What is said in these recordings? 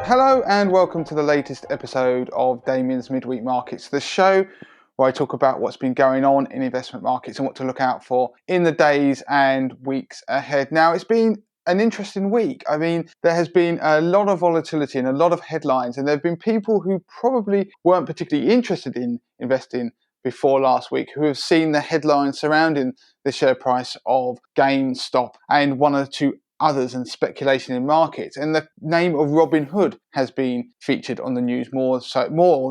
Hello and welcome to the latest episode of Damien's Midweek Markets, the show where I talk about what's been going on in investment markets and what to look out for in the days and weeks ahead. Now, it's been an interesting week. I mean, there has been a lot of volatility and a lot of headlines, and there have been people who probably weren't particularly interested in investing before last week who have seen the headlines surrounding the share price of GameStop and one or two others and speculation in markets, and the name of Robinhood has been featured on the news more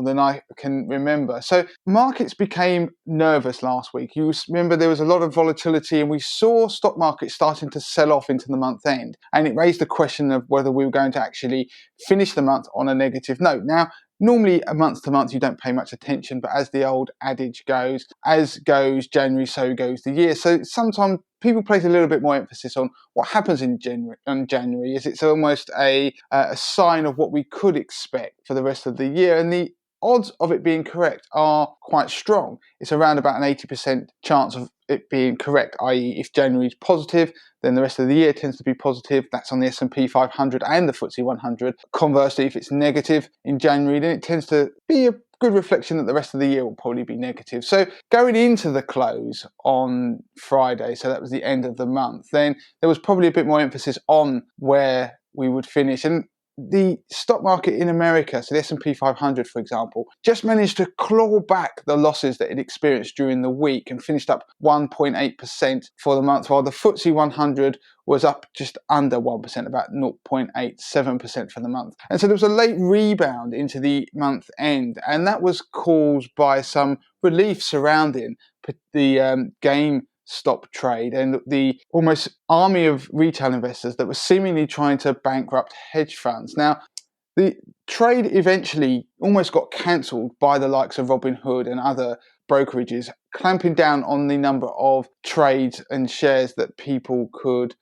than I can remember. So markets became nervous last week. You remember there was a lot of volatility, and we saw stock markets starting to sell off into the month end, and it raised the question of whether we were going to actually finish the month on a negative note. Now, normally, a month to month, you don't pay much attention, but as the old adage goes, as goes January, so goes the year. So sometimes people place a little bit more emphasis on what happens in January, as it's almost a sign of what we could expect for the rest of the year. And the odds of it being correct are quite strong. It's around about an 80% chance of it being correct, i.e. if January is positive, then the rest of the year tends to be positive. That's on the S&P 500 and the FTSE 100. Conversely, if it's negative in January, then it tends to be a good reflection that the rest of the year will probably be negative. So going into the close on Friday, so that was the end of the month, then there was probably a bit more emphasis on where we would finish. And the stock market in America, so the S&P 500, for example, just managed to claw back the losses that it experienced during the week and finished up 1.8% for the month, while the FTSE 100 was up just under 1%, about 0.87% for the month. And so there was a late rebound into the month end, and that was caused by some relief surrounding the GameStop trade and the almost army of retail investors that were seemingly trying to bankrupt hedge funds. Now, the trade eventually almost got cancelled by the likes of Robinhood and other brokerages, clamping down on the number of trades and shares that people could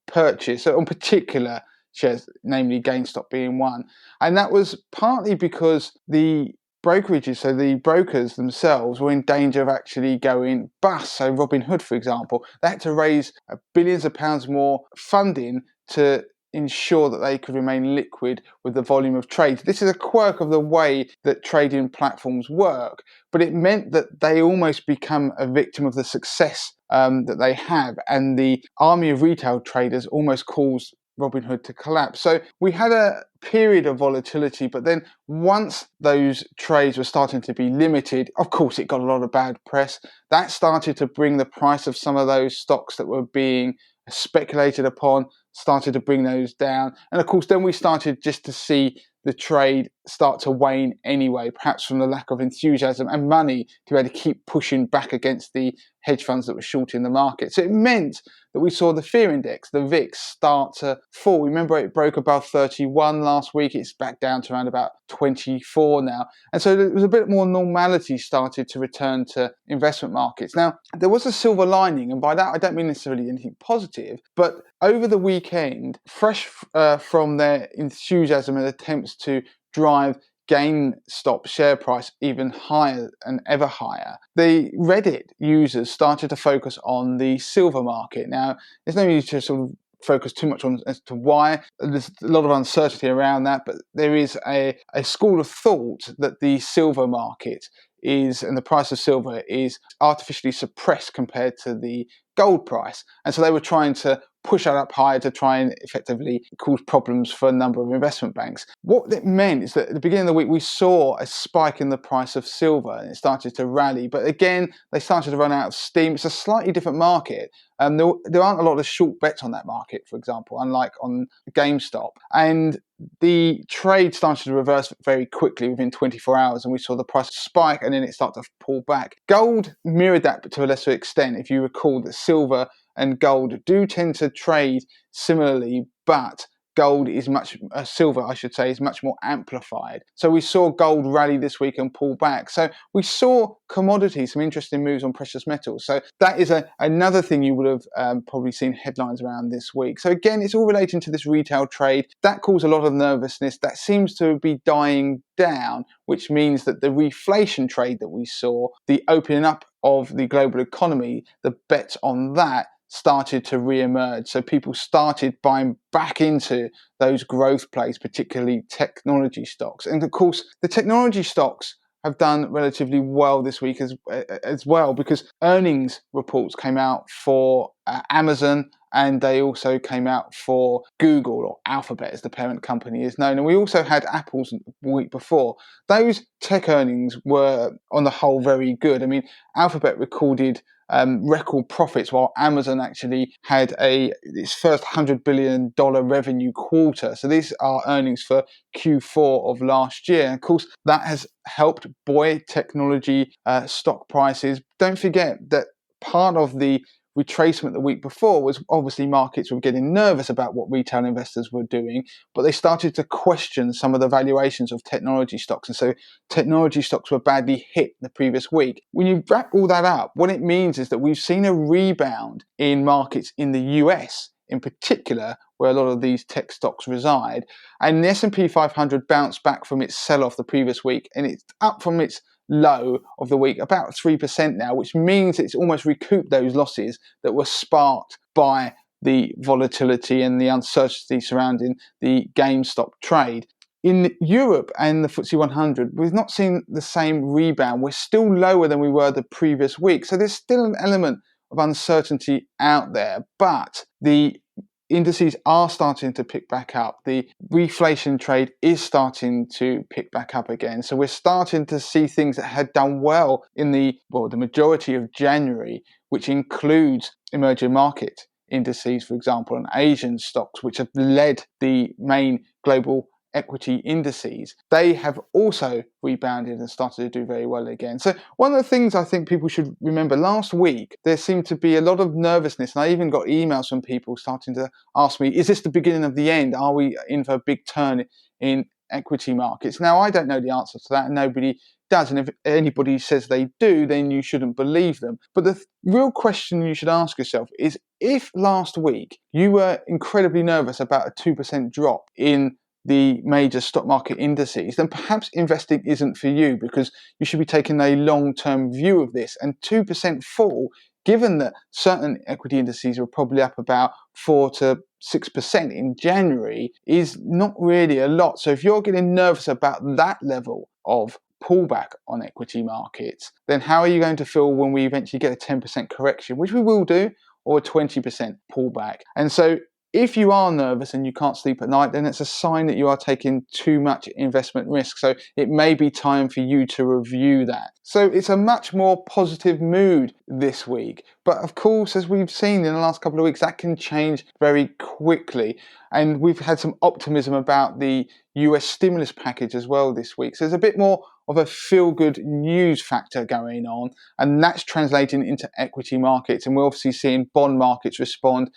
purchase, so on particular shares, namely GameStop being one. And that was partly because the brokerages, so the brokers themselves, were in danger of actually going bust. So Robinhood, for example, they had to raise billions of pounds more funding to ensure that they could remain liquid with the volume of trade. This is a quirk of the way that trading platforms work, but it meant that they almost become a victim of the success that they have, and the army of retail traders almost caused Robinhood to collapse. So we had a period of volatility, but then once those trades were starting to be limited, of course it got a lot of bad press. That started to bring the price of some of those stocks that were being speculated upon, started to bring those down. And of course then we started just to see the trade start to wane anyway, perhaps from the lack of enthusiasm and money to be able to keep pushing back against the hedge funds that were shorting the market. So it meant that we saw the fear index, the VIX, start to fall. Remember, it broke above 31 last week. It's back down to around about 24 now. And so there was a bit more normality started to return to investment markets. Now, there was a silver lining, and by that I don't mean necessarily anything positive, but over the weekend, fresh from their enthusiasm and attempts to drive GameStop share price even higher and ever higher, the Reddit users started to focus on the silver market. Now, there's no need to sort of focus too much on as to why. There's a lot of uncertainty around that, but there is a school of thought that the silver market is, and the price of silver is artificially suppressed compared to the gold price. And so they were trying to push that up higher to try and effectively cause problems for a number of investment banks. What it meant is that at the beginning of the week, we saw a spike in the price of silver and it started to rally. But again, they started to run out of steam. It's a slightly different market. There aren't a lot of short bets on that market, for example, unlike on GameStop. And the trade started to reverse very quickly within 24 hours, and we saw the price spike and then it started to pull back. Gold mirrored that to a lesser extent. If you recall that silver and gold do tend to trade similarly, but gold is silver, I should say, is much more amplified. So we saw gold rally this week and pull back. So we saw commodities, some interesting moves on precious metals. So that is another thing you would have probably seen headlines around this week. So again, it's all relating to this retail trade. That caused a lot of nervousness. That seems to be dying down, which means that the reflation trade that we saw, the opening up of the global economy, the bets on that started to re-emerge. So people started buying back into those growth plays, particularly technology stocks. And of course, the technology stocks have done relatively well this week as well, because earnings reports came out for Amazon, and they also came out for Google, or Alphabet as the parent company is known. And we also had Apple's the week before. Those tech earnings were on the whole very good. I mean, Alphabet recorded record profits, while Amazon actually had its first $100 billion revenue quarter. So these are earnings for Q4 of last year. And of course, that has helped buoy technology stock prices. Don't forget that part of the retracement the week before was obviously markets were getting nervous about what retail investors were doing, but they started to question some of the valuations of technology stocks. And so technology stocks were badly hit the previous week. When you wrap all that up, what it means is that we've seen a rebound in markets in the US in particular, where a lot of these tech stocks reside. And the S&P 500 bounced back from its sell-off the previous week, and it's up from its low of the week, about 3% now, which means it's almost recouped those losses that were sparked by the volatility and the uncertainty surrounding the GameStop trade. In Europe and the FTSE 100, we've not seen the same rebound. We're still lower than we were the previous week. So there's still an element of uncertainty out there, but the indices are starting to pick back up. The reflation trade is starting to pick back up again. So we're starting to see things that had done well in the majority of January, which includes emerging market indices, for example, and Asian stocks, which have led the main global equity indices. They have also rebounded and started to do very well again. So one of the things I think people should remember, last week there seemed to be a lot of nervousness, and I even got emails from people starting to ask me, is this the beginning of the end? Are we in for a big turn in equity markets? Now, I don't know the answer to that, and nobody does, and if anybody says they do, then you shouldn't believe them. But the real question you should ask yourself is, if last week you were incredibly nervous about a 2% drop in the major stock market indices, then perhaps investing isn't for you, because you should be taking a long-term view of this. And 2% fall, given that certain equity indices were probably up about 4 to 6% in January, is not really a lot. So if you're getting nervous about that level of pullback on equity markets, then how are you going to feel when we eventually get a 10% correction, which we will do, or a 20% pullback? And so if you are nervous and you can't sleep at night, then it's a sign that you are taking too much investment risk. So it may be time for you to review that. So it's a much more positive mood this week. But of course, as we've seen in the last couple of weeks, that can change very quickly. And we've had some optimism about the US stimulus package as well this week. So there's a bit more of a feel-good news factor going on, and that's translating into equity markets. And we're obviously seeing bond markets respond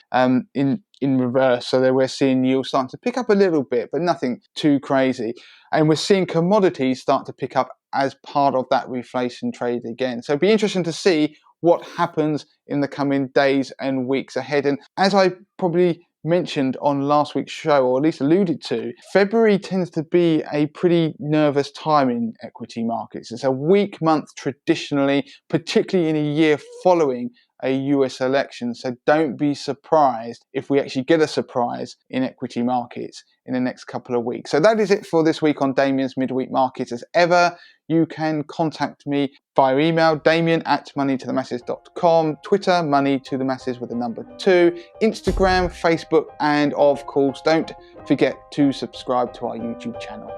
in reverse. So that we're seeing yields starting to pick up a little bit, but nothing too crazy. And we're seeing commodities start to pick up as part of that reflation trade again. So it'll be interesting to see what happens in the coming days and weeks ahead. And as I probably mentioned on last week's show, or at least alluded to, February tends to be a pretty nervous time in equity markets. It's a weak month traditionally, particularly in a year following a US election. So don't be surprised if we actually get a surprise in equity markets in the next couple of weeks. So that is it for this week on Damien's Midweek Markets. As ever, you can contact me via email, damien@moneytothemasses.com, Twitter, moneytothemasses with a number 2, Instagram, Facebook, and of course, don't forget to subscribe to our YouTube channel.